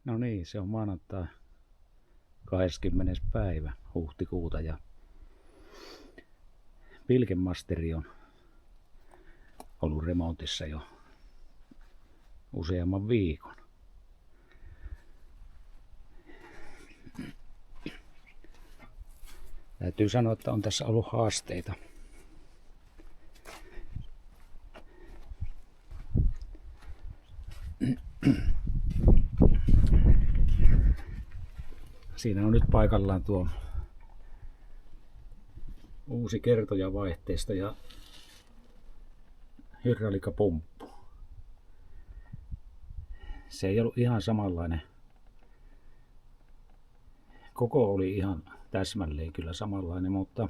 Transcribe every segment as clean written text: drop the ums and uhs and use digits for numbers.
No niin, se on maanantai 20. päivä huhtikuuta ja Pilkenmasteri on ollut remontissa jo useamman viikon. Täytyy sanoa, että on tässä ollut haasteita. Siinä on nyt paikallaan tuo uusi kertojavaihteisto ja hydraulikapumppu. Se ei ollut ihan samanlainen. Koko oli ihan täsmälleen kyllä samanlainen, mutta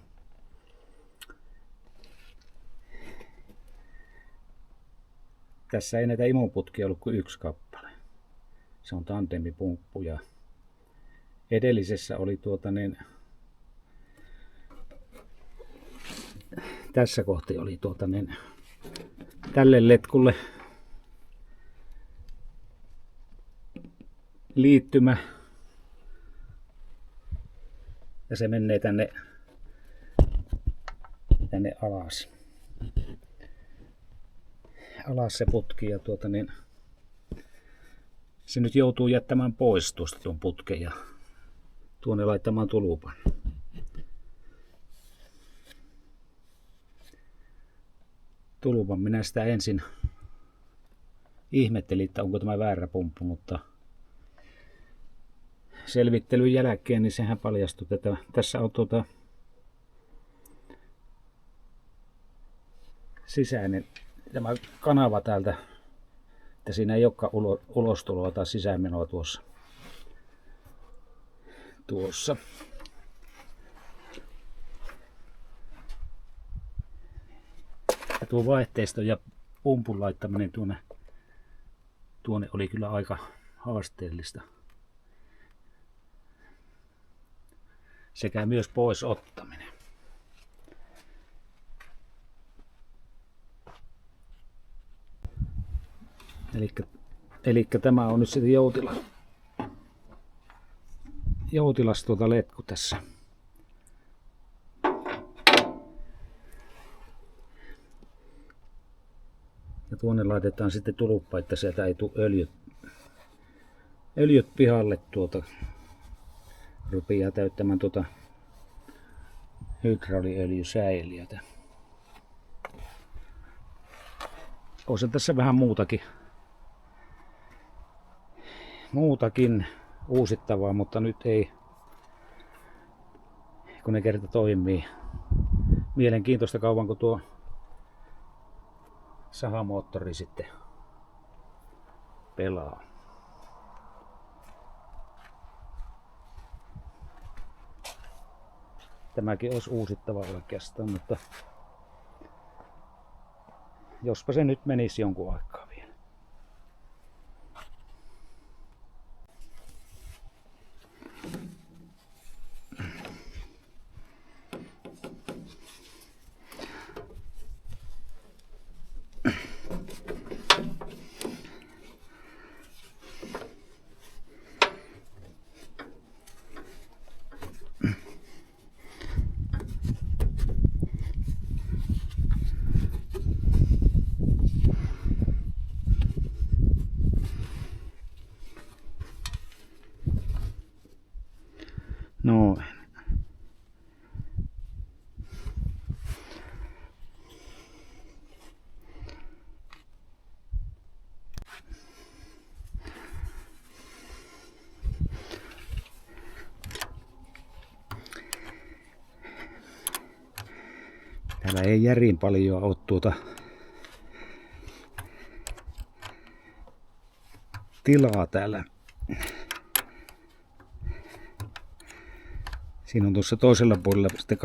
tässä ei näitä imuputkia ollut kuin yksi kappale. Se on tandemipumppu ja edellisessä oli tässä kohti oli tälle letkulle liittymä ja se menee tänne alas. Alas se putki ja se nyt joutuu jättämään pois tuosta tuon putken ja tuonne laittamaan tulupan. Tulupan minä sitä ensin ihmettelin, että onko tämä väärä pumppu, mutta selvittelyn jälkeen niin sehän paljastui, että tässä on sisäinen tämä kanava täältä, että siinä ei olekaan ulostuloa tai sisäänmenoa tuossa. Ja tuo vaihteisto ja pumpun laittaminen tuonne oli kyllä aika haasteellista. Sekä myös pois ottaminen. Elikkä tämä on nyt sitten joutilas letku tässä. Ja tuonne laitetaan sitten tulppa, että sieltä ei tule öljyt pihalle rupeaa täyttämään hydrauliöljysäiliötä. On se tässä vähän muutakin uusittavaa, mutta nyt ei, kun ne kerta toimii. Mielenkiintoista kauan kun tuo sahamoottori sitten pelaa. Tämäkin olisi uusittava oikeastaan, mutta jospa se nyt menisi jonkun aikaa vielä. No. Täällä ei järin paljon ole tilaa täällä. Siinä on tuossa toisella puolella sitten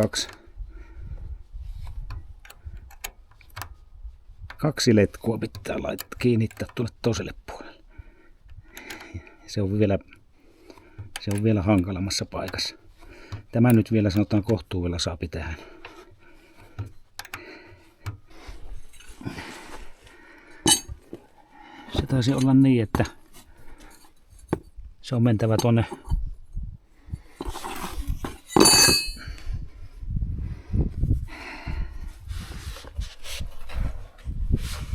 kaksi letkua pitää kiinnittää tuonne toiselle puolelle. Se on vielä hankalammassa paikassa. Tämä nyt vielä sanotaan kohtuudella saa pitää. Se taisi olla niin, että Se on mentävä tuonne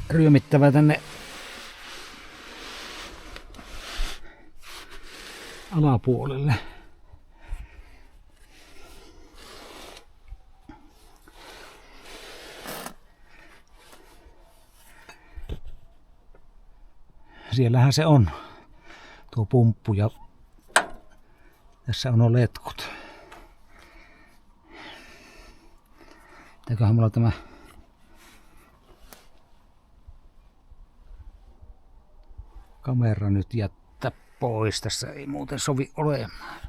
ryömittävä tänne alapuolelle. Siellähän se on tuo pumppu ja tässä on nuo letkut. Pitääköhän mulla tämä kamera nyt jättää pois. Tässä ei muuten sovi olemaan.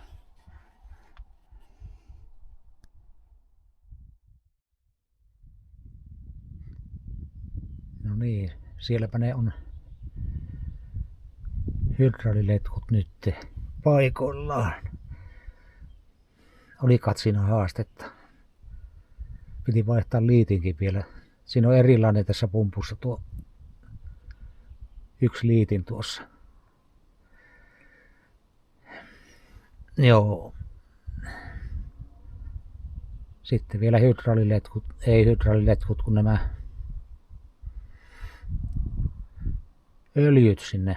No niin, sielläpä ne on hydrauliletkut nyt paikoillaan. Oli katsina haastetta. Piti vaihtaa liitinkin vielä. Siinä on erilainen tässä pumpussa tuo yksi liitin tuossa. Joo. Sitten vielä hydrauliletkut, ei hydrauliletkut, kun nämä öljyt sinne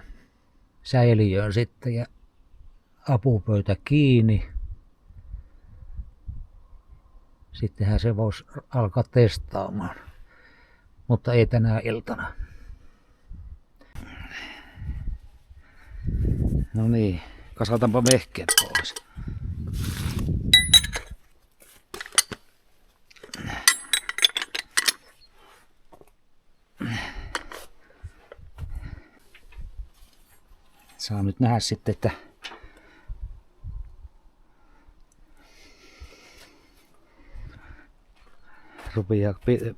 säiliöön sitten ja apupöytä kiinni. Sittenhän se voisi alkaa testaamaan, mutta ei tänä iltana. No niin, kasataanpa vehkeet pois. Saa nyt nähdä sitten, että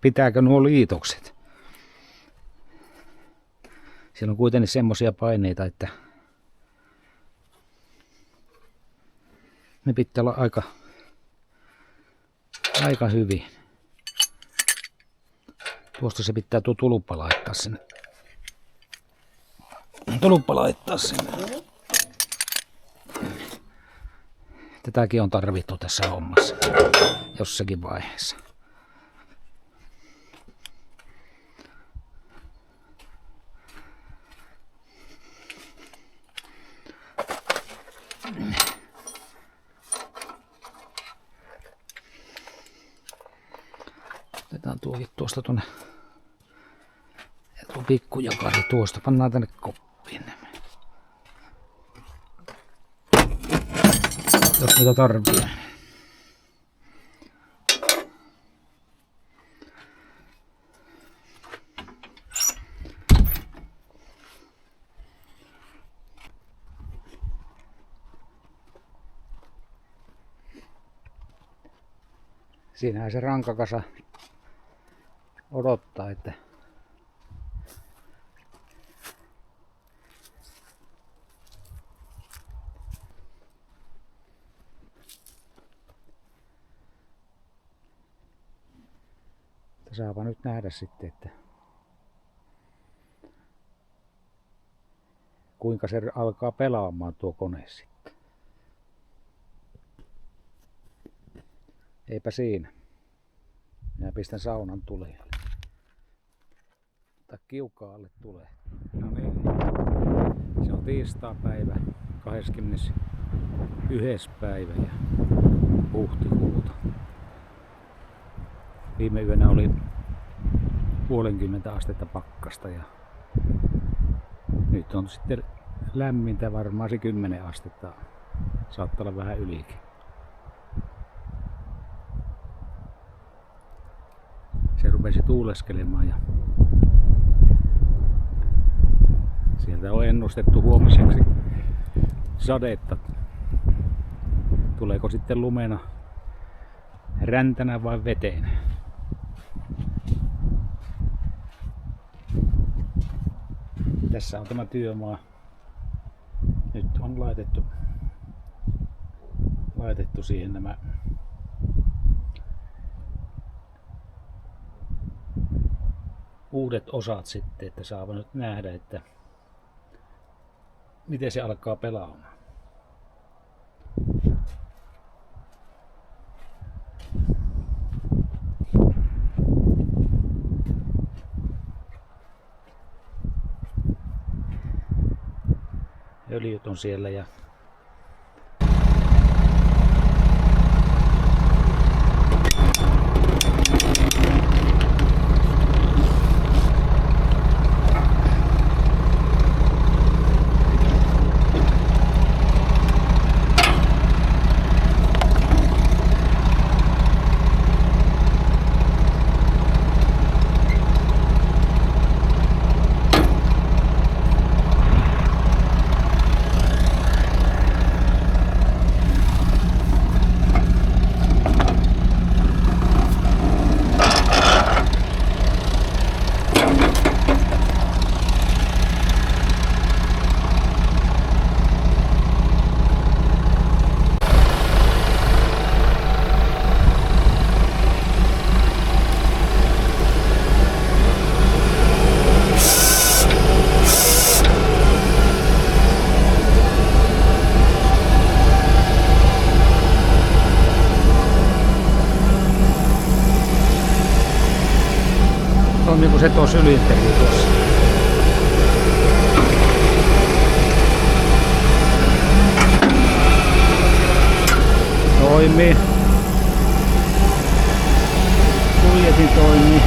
pitääkö nuo liitokset. Siellä on kuitenkin semmosia paineita, että ne pitää olla aika hyvin. Tuosta se pitää tuo tulppa laittaa sinne. Tätäkin on tarvittu tässä hommassa jossakin vaiheessa. Otetaan tuokin tuosta tuonne. Ja tuo pikkujakari tuosta pannaan tänne koppiin. Jos mitä tarvitsee. Siinähän se rankakasa odottaa, että saapa nyt nähdä sitten, että kuinka se alkaa pelaamaan tuo kone sitten. Eipä siinä. Minä pistän saunan tulelle. Tai kiukaalle tulee. No niin. Se on tiistaipäivä, 21. päivä ja huhtikuuta. Viime yönä oli 50 astetta pakkasta ja nyt on sitten lämmintä, varmaan se 10 astetta. Saattaa olla vähän ylikin. Se rupesi tuuleskelemaan ja sieltä on ennustettu huomiseksi sadetta. Tuleeko sitten lumena, räntänä vai veteen? Tässä on tämä työmaa. Nyt on laitettu siihen nämä uudet osat sitten, että saa nyt nähdä, että miten se alkaa pelaamaan. öljyt on siellä ja toimiiko se tuossa ylinteri tuossa? Toimii. Kuljetin toimii.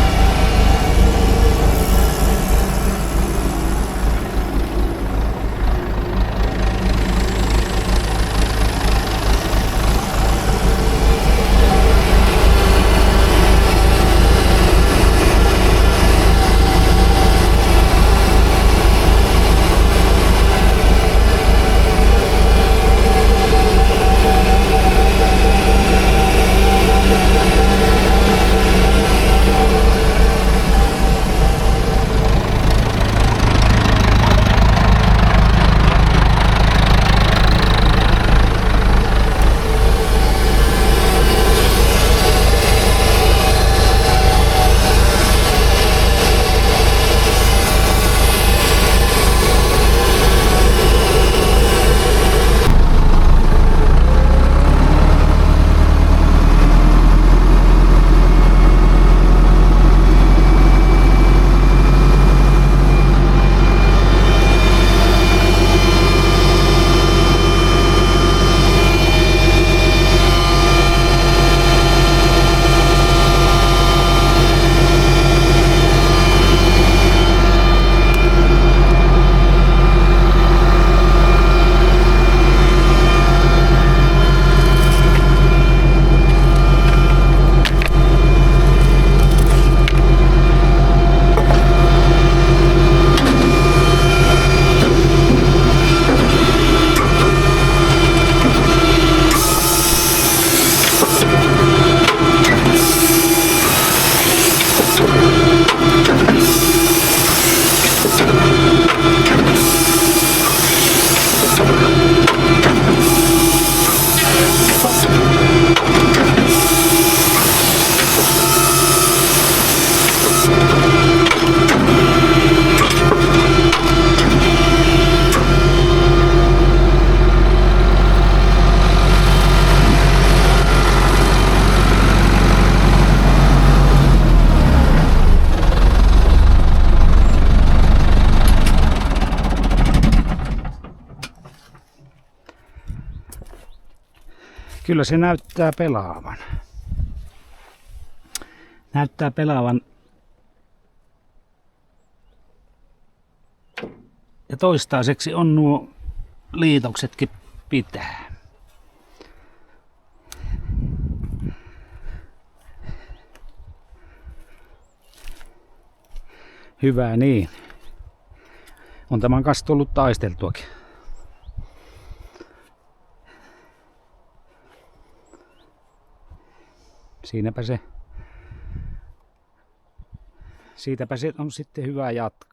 Kyllä se näyttää pelaavan. Näyttää pelaavan. Ja toistaiseksi on nuo liitoksetkin pitää. Hyvä niin. On tämän kanssa tullut taisteltuakin. Siitäpä se on sitten hyvä jatkaa.